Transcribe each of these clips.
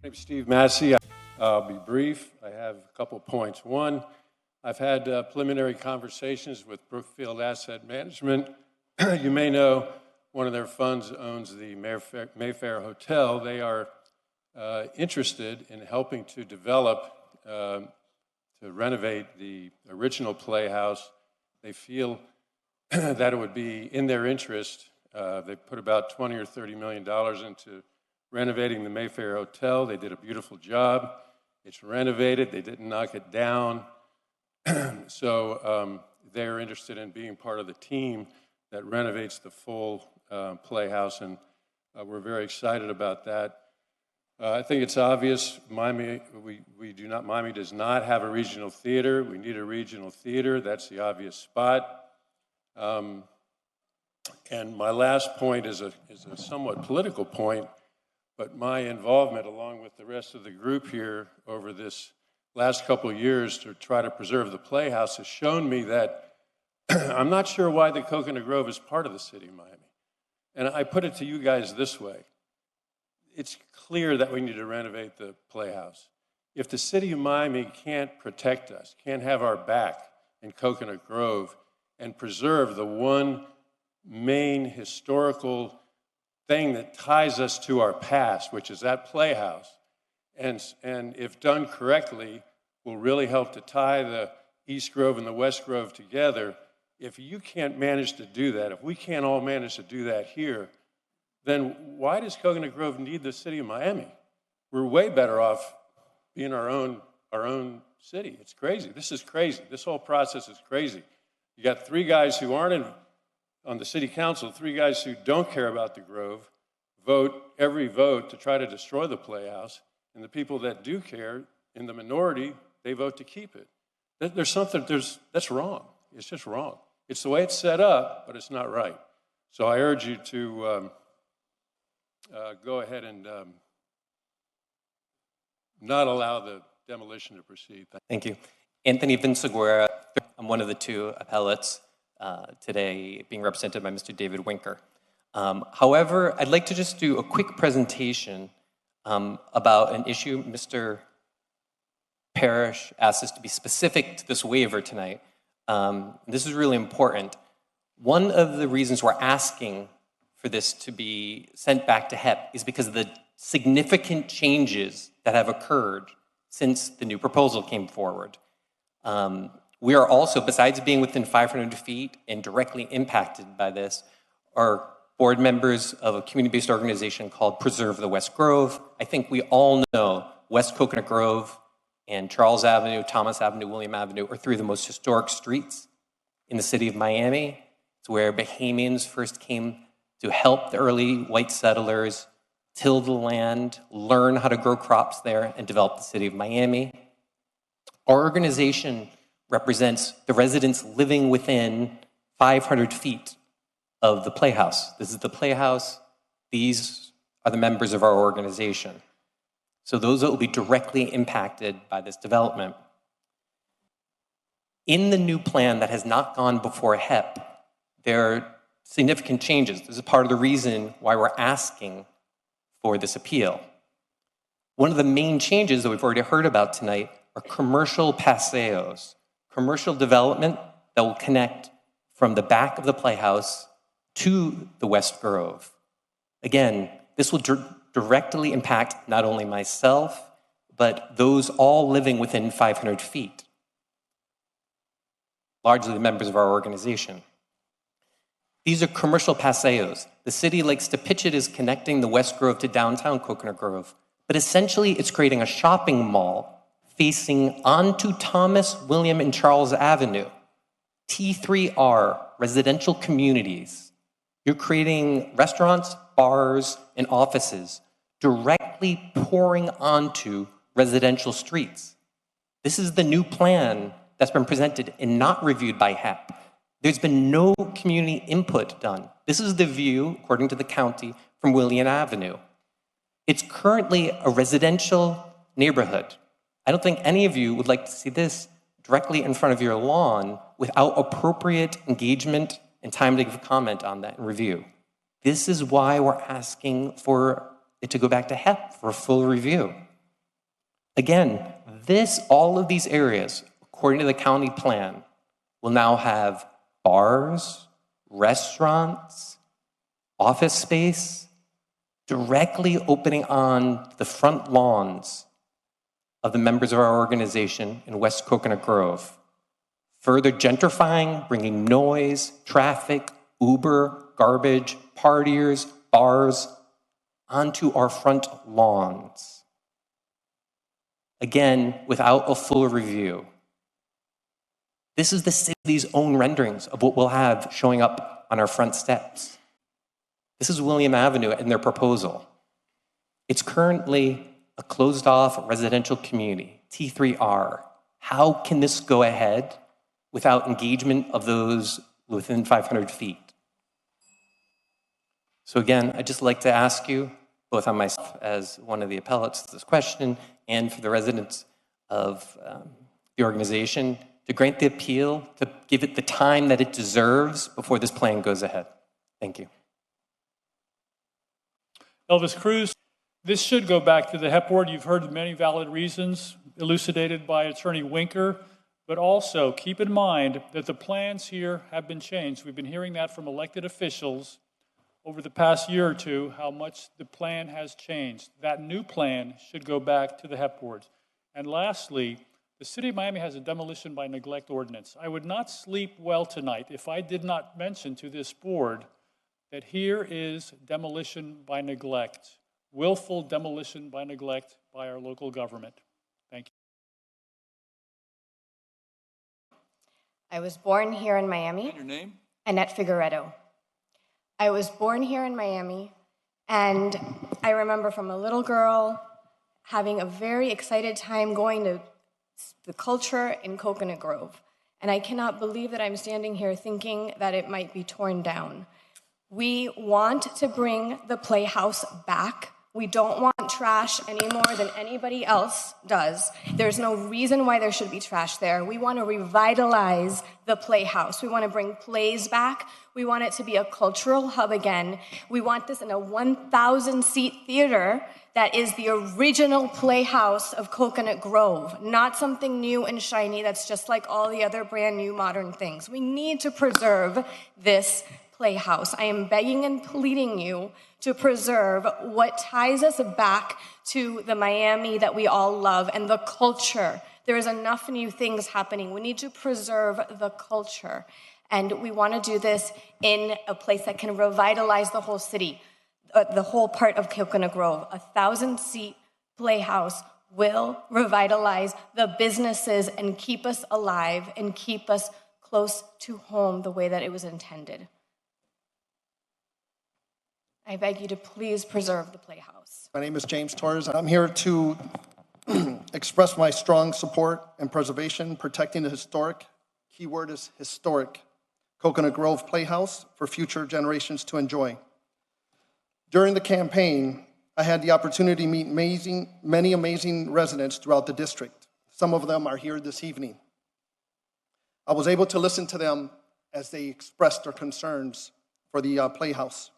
My name's Steve Massey. I'll be brief. I have a couple points. One, I've had preliminary conversations with Brookfield Asset Management. You may know one of their funds owns the Mayfair Hotel. They are interested in helping to develop, to renovate the original Playhouse. They feel that it would be in their interest. They put about $20 or $30 million into renovating the Mayfair Hotel. They did a beautiful job. It's renovated. They didn't knock it down. So they're interested in being part of the team that renovates the full Playhouse, and we're very excited about that. I think it's obvious Miami does not have a regional theater. We need a regional theater. That's the obvious spot. And my last point is a somewhat political point, but my involvement along with the rest of the group here over this last couple of years to try to preserve the Playhouse has shown me that I'm not sure why the Coconut Grove is part of the city of Miami. And I put it to you guys this way. It's clear that we need to renovate the Playhouse. If the city of Miami can't protect us, can't have our back in Coconut Grove and preserve the one main historical thing that ties us to our past, which is that Playhouse, and if done correctly, will really help to tie the East Grove and the West Grove together. If you can't manage to do that, if we can't all manage to do that here, then why does Coconut Grove need the city of Miami? We're way better off being our own city. It's crazy. This is crazy. This whole process is crazy. You got three guys who aren't on the city council, three guys who don't care about the Grove, vote every vote to try to destroy the Playhouse, and the people that do care, in the minority, they vote to keep it. That's wrong. It's just wrong. It's the way it's set up, but it's not right. So I urge you to go ahead and not allow the demolition to proceed. Thank you. Anthony Vinciguerra, I'm one of the two appellates today, being represented by Mr. David Winker. However, I'd like to just do a quick presentation about an issue. Mr. Parrish asked us to be specific to this waiver tonight. This is really important. One of the reasons we're asking for this to be sent back to HEP is because of the significant changes that have occurred since the new proposal came forward. We are also, besides being within 500 feet and directly impacted by this, are board members of a community-based organization called Preserve the West Grove. I think we all know West Coconut Grove and Charles Avenue, Thomas Avenue, William Avenue are three of the most historic streets in the city of Miami. It's where Bahamians first came to help the early white settlers till the land, learn how to grow crops there, and develop the city of Miami. Our organization represents the residents living within 500 feet of the Playhouse. This is the Playhouse. These are the members of our organization. So those that will be directly impacted by this development. In the new plan that has not gone before HEP, there are significant changes. This is part of the reason why we're asking for this appeal. One of the main changes that we've already heard about tonight are commercial paseos, commercial development that will connect from the back of the Playhouse to the West Grove. Again, this will directly impact not only myself, but those all living within 500 feet, largely the members of our organization. These are commercial paseos. The city likes to pitch it as connecting the West Grove to downtown Coconut Grove, but essentially it's creating a shopping mall facing onto Thomas, William, and Charles Avenue. T3R, residential communities. You're creating restaurants, bars, and offices directly pouring onto residential streets. This is the new plan that's been presented and not reviewed by HEP. There's been no community input done. This is the view, according to the county, from William Avenue. It's currently a residential neighborhood. I don't think any of you would like to see this directly in front of your lawn without appropriate engagement and time to give comment on that and review. This is why we're asking for it to go back to HEP for a full review. Again, all of these areas, according to the county plan, will now have bars, restaurants, office space, directly opening on the front lawns of the members of our organization in West Coconut Grove, further gentrifying, bringing noise, traffic, Uber, garbage, partiers, bars onto our front lawns. Again, without a full review. This is the city's own renderings of what we'll have showing up on our front steps. This is William Avenue and their proposal. It's currently a closed-off residential community, T3R. How can this go ahead without engagement of those within 500 feet? So again, I'd just like to ask you, both on myself as one of the appellates to this question and for the residents of the organization, to grant the appeal, to give it the time that it deserves before this plan goes ahead. Thank you. Elvis Cruz, this should go back to the HEP board. You've heard many valid reasons elucidated by Attorney Winker, but also keep in mind that the plans here have been changed. We've been hearing that from elected officials over the past year or two, how much the plan has changed. That new plan should go back to the HEP boards. And lastly, the City of Miami has a demolition by neglect ordinance. I would not sleep well tonight if I did not mention to this board that here is demolition by neglect, willful demolition by neglect by our local government. Thank you. I was born here in Miami. And your name? Annette Figueredo. I was born here in Miami, and I remember from a little girl having a very excited time going to the culture in Coconut Grove. And I cannot believe that I'm standing here thinking that it might be torn down. We want to bring the Playhouse back. We don't want trash any more than anybody else does. There's no reason why there should be trash there. We want to revitalize the Playhouse. We want to bring plays back. We want it to be a cultural hub again. We want this in a 1,000-seat theater that is the original Playhouse of Coconut Grove, not something new and shiny that's just like all the other brand new modern things. We need to preserve this Playhouse. I am begging and pleading you to preserve what ties us back to the Miami that we all love and the culture. There is enough new things happening. We need to preserve the culture. And we want to do this in a place that can revitalize the whole city, the whole part of Coconut Grove. A 1,000-seat Playhouse will revitalize the businesses and keep us alive and keep us close to home the way that it was intended. I beg you to please preserve the Playhouse. My name is James Torres. I'm here to express my strong support and preservation, protecting the historic, keyword is historic, Coconut Grove Playhouse for future generations to enjoy. During the campaign, I had the opportunity to meet many amazing residents throughout the district. Some of them are here this evening. I was able to listen to them as they expressed their concerns for the Playhouse.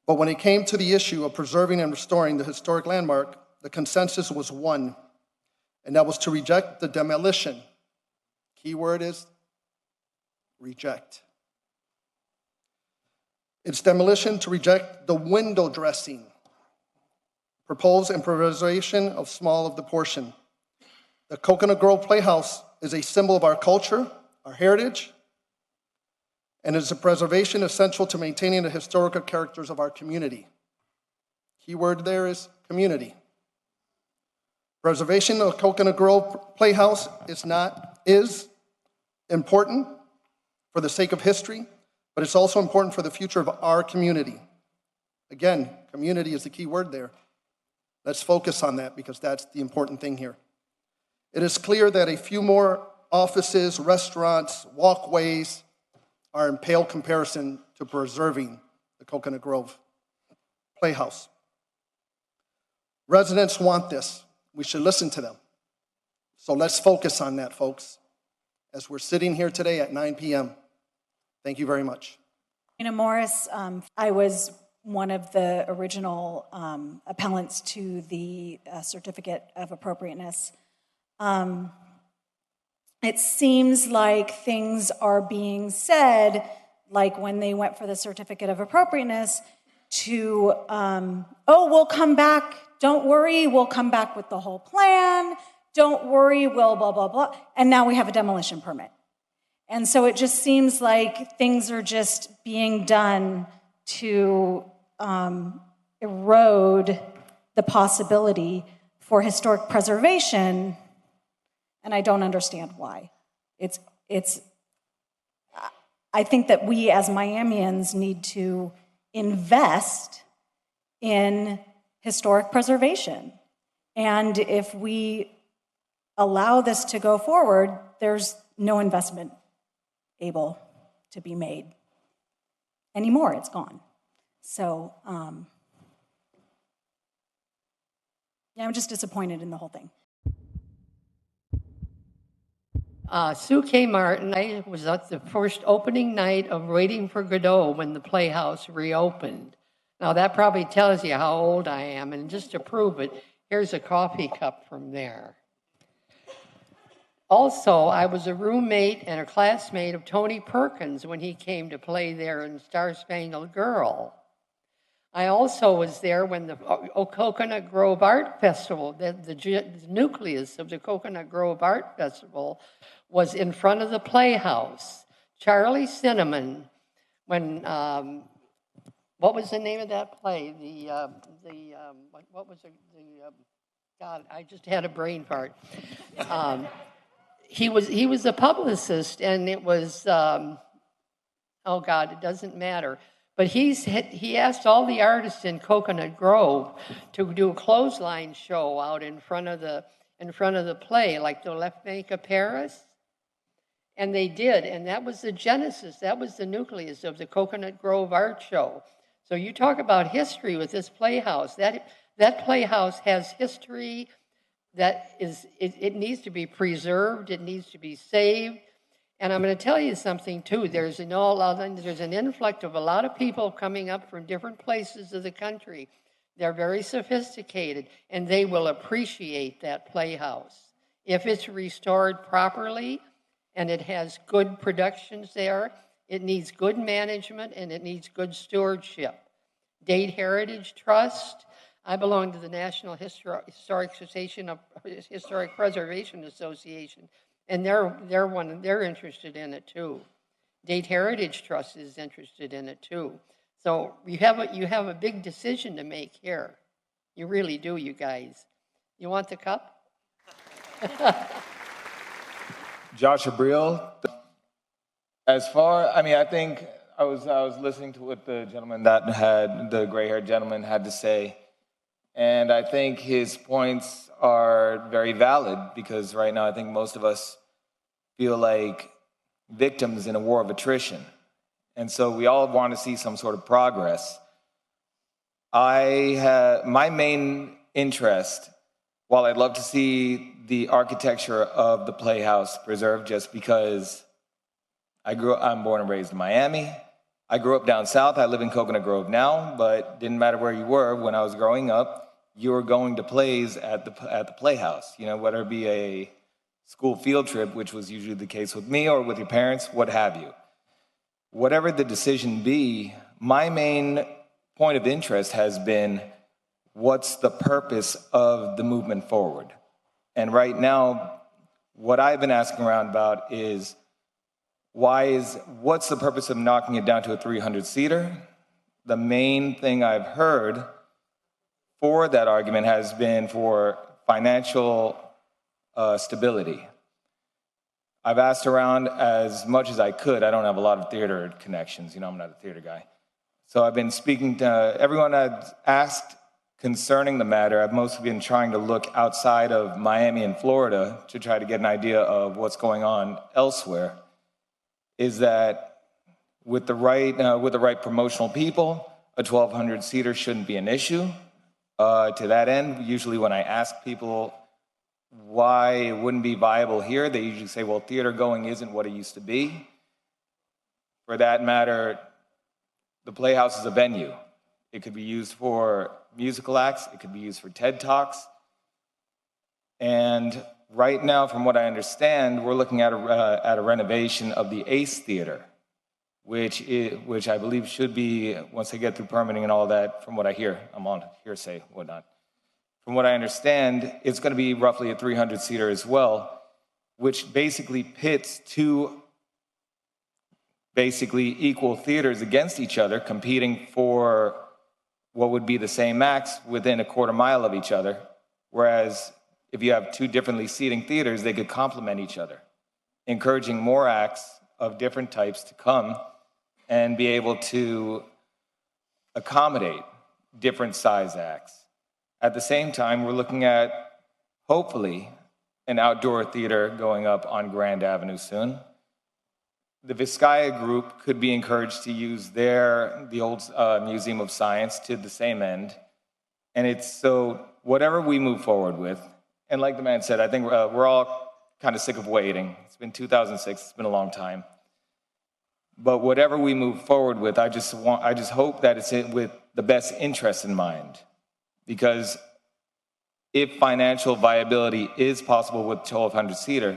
But when it came to the issue of preserving and restoring the historic landmark, the consensus was one, and that was to reject the demolition. Keyword is reject. It's demolition to reject the window dressing, proposed improvisation of small of the portion. The Coconut Grove Playhouse is a symbol of our culture, our heritage, and is a preservation essential to maintaining the historical characters of our community. Keyword there is community. Preservation of Coconut Grove Playhouse is important for the sake of history, but it's also important for the future of our community. Again, community is the key word there. Let's focus on that because that's the important thing here. It is clear that a few more offices, restaurants, walkways are in pale comparison to preserving the Coconut Grove Playhouse. Residents want this. We should listen to them. So let's focus on that, folks, as we're sitting here today at 9 p.m. Thank you very much. Morris, I was one of the original appellants to the certificate of appropriateness. It seems like things are being said, like when they went for the certificate of appropriateness, to, oh, we'll come back, don't worry, we'll come back with the whole plan, don't worry, we'll blah, blah, blah, and now we have a demolition permit. And so it just seems like things are just being done to erode the possibility for historic preservation, and I don't understand why. I think that we as Miamians need to invest in historic preservation. And if we allow this to go forward, there's no investment able to be made anymore. It's gone. So, yeah, I'm just disappointed in the whole thing. Sue K. Martin, I was at the first opening night of Waiting for Godot when the Playhouse reopened. Now that probably tells you how old I am, and just to prove it, here's a coffee cup from there. Also, I was a roommate and a classmate of Tony Perkins when he came to play there in Star Spangled Girl. I also was there when the Coconut Grove Art Festival, the nucleus of the Coconut Grove Art Festival, was in front of the Playhouse. Charlie Cinnamon, when, what was the name of that play? God, I just had a brain fart. He was a publicist, and it was, oh God, it doesn't matter. But he asked all the artists in Coconut Grove to do a clothesline show out in front of the play, like the Left Bank of Paris. And they did, and that was the genesis, that was the nucleus of the Coconut Grove Art Show. So you talk about history with this Playhouse. That Playhouse has history that it needs to be preserved, it needs to be saved. And I'm going to tell you something too. There's an influx of a lot of people coming up from different places of the country. They're very sophisticated, and they will appreciate that Playhouse. If it's restored properly and it has good productions there, it needs good management and it needs good stewardship. Dade Heritage Trust, I belong to the National Historic Preservation Association, and they're interested in it too. Dade Heritage Trust is interested in it too. So you have a big decision to make here. You really do, you guys. You want the cup? Josh Abril. I think I was listening to what the gray-haired gentleman had to say, and I think his points are very valid, because right now I think most of us feel like victims in a war of attrition. And so we all want to see some sort of progress. My main interest, while I'd love to see the architecture of the Playhouse preserved, just because I'm born and raised in Miami. I grew up down south. I live in Coconut Grove now, but didn't matter where you were. When I was growing up, you were going to plays at the Playhouse, whether it be a school field trip, which was usually the case with me, or with your parents, what have you. Whatever the decision be, my main point of interest has been, what's the purpose of the movement forward? And right now, what I've been asking around about is, what's the purpose of knocking it down to a 300-seater? The main thing I've heard for that argument has been for financial stability. I've asked around as much as I could. I don't have a lot of theater connections. I'm not a theater guy. So I've been speaking to everyone I've asked concerning the matter. I've mostly been trying to look outside of Miami and Florida to try to get an idea of what's going on elsewhere. Is that with the right promotional people, a 1,200-seater shouldn't be an issue. To that end, usually when I ask people why it wouldn't be viable here, they usually say, well, theater going isn't what it used to be. For that matter, the Playhouse is a venue. It could be used for musical acts. It could be used for TED Talks. And right now, from what I understand, we're looking at a renovation of the Ace Theater, which I believe should be, once they get through permitting and all that, from what I hear, I'm on hearsay, whatnot. From what I understand, it's going to be roughly a 300-seater as well, which basically pits two basically equal theaters against each other, competing for what would be the same acts within a quarter mile of each other. Whereas if you have two differently seating theaters, they could complement each other, encouraging more acts of different types to come and be able to accommodate different size acts. At the same time, we're looking at, hopefully, an outdoor theater going up on Grand Avenue soon. The Vizcaya group could be encouraged to use the old Museum of Science to the same end. And it's so, whatever we move forward with, and like the man said, I think we're all kind of sick of waiting. It's been 2006, it's been a long time. But whatever we move forward with, I just hope that it's with the best interest in mind. Because if financial viability is possible with 1,200-seater,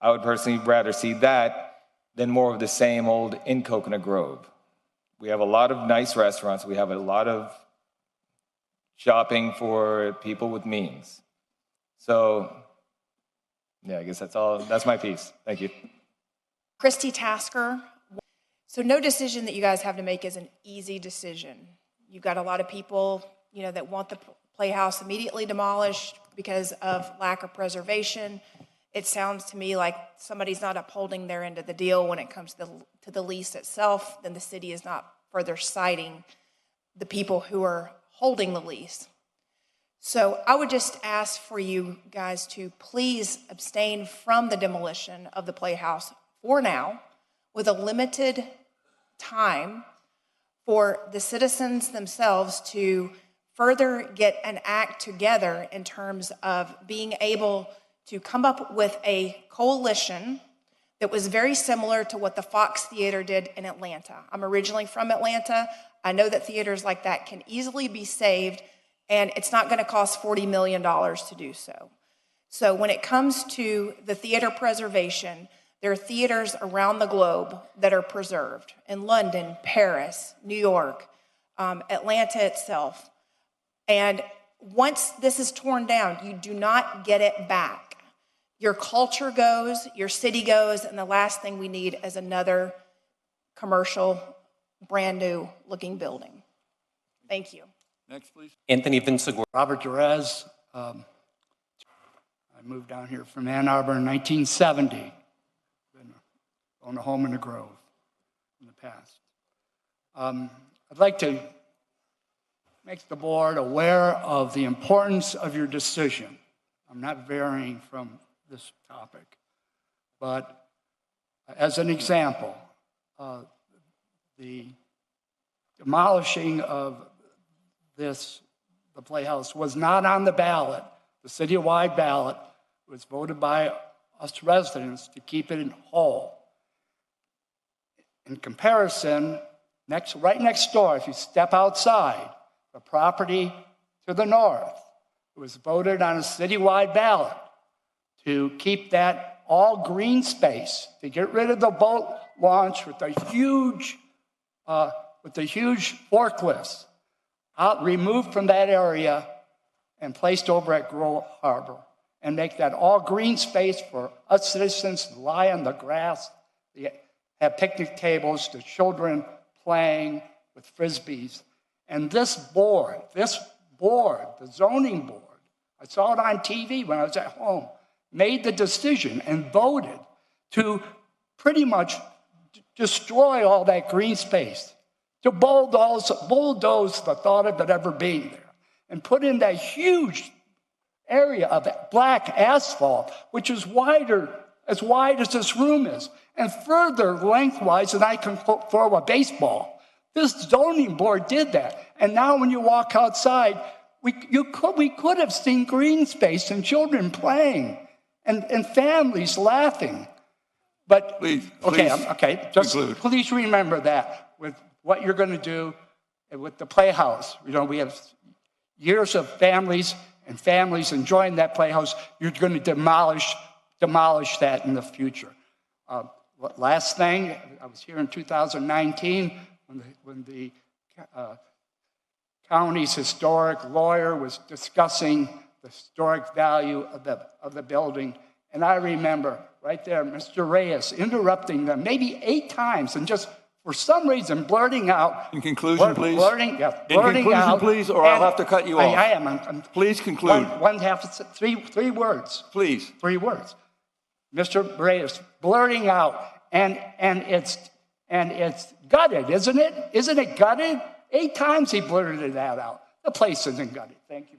I would personally rather see that than more of the same old in Coconut Grove. We have a lot of nice restaurants. We have a lot of shopping for people with means. So, yeah, I guess that's all. That's my piece. Thank you. Christy Tasker. So no decision that you guys have to make is an easy decision. You've got a lot of people, that want the Playhouse immediately demolished because of lack of preservation. It sounds to me like somebody's not upholding their end of the deal when it comes to the lease itself. Then the city is not further citing the people who are holding the lease. So I would just ask for you guys to please abstain from the demolition of the Playhouse for now, with a limited time for the citizens themselves to further get an act together in terms of being able to come up with a coalition that was very similar to what the Fox Theater did in Atlanta. I'm originally from Atlanta. I know that theaters like that can easily be saved, and it's not going to cost $40 million to do so. So when it comes to the theater preservation, there are theaters around the globe that are preserved in London, Paris, New York, Atlanta itself. And once this is torn down, you do not get it back. Your culture goes, your city goes, and the last thing we need is another commercial, brand new looking building. Thank you. Next, please. Anthony Vinciguerra. Robert Jerez. I moved down here from Ann Arbor in 1970. Owned a home in the Grove in the past. I'd like to make the board aware of the importance of your decision. I'm not varying from this topic, but as an example, the demolishing of the Playhouse was not on the ballot, the citywide ballot. It was voted by us residents to keep it in whole. In comparison, right next door, if you step outside, the property to the north, it was voted on a citywide ballot to keep that all green space, to get rid of the boat launch with the huge forklifts removed from that area and placed over at Grove Harbor, and make that all green space for us citizens to lie on the grass, have picnic tables, the children playing with Frisbees. And this board, the zoning board, I saw it on TV when I was at home, made the decision and voted to pretty much destroy all that green space, to bulldoze the thought of it ever being there, and put in that huge area of black asphalt, which is as wide as this room is, and further lengthwise than I can throw a baseball. This zoning board did that. And now when you walk outside, we could have seen green space and children playing and families laughing. But, please just conclude. please remember that with what you're going to do, with the Playhouse. You know, we have years of families and families enjoying that Playhouse. You're going to demolish that in the future. Last thing, I was here in 2019 when the county's historic lawyer was discussing the historic value of the building. And I remember right there, Mr. Reyes interrupting them maybe 8 times and just for some reason blurting out. In conclusion, please. Blurting In conclusion, out, please, or I'll have to cut you off. I am. Please conclude. Three words. Please. 3 words. Mr. Reyes blurting out, and it's gutted, isn't it? Isn't it gutted? 8 times he blurted that out. The place isn't gutted. Thank you.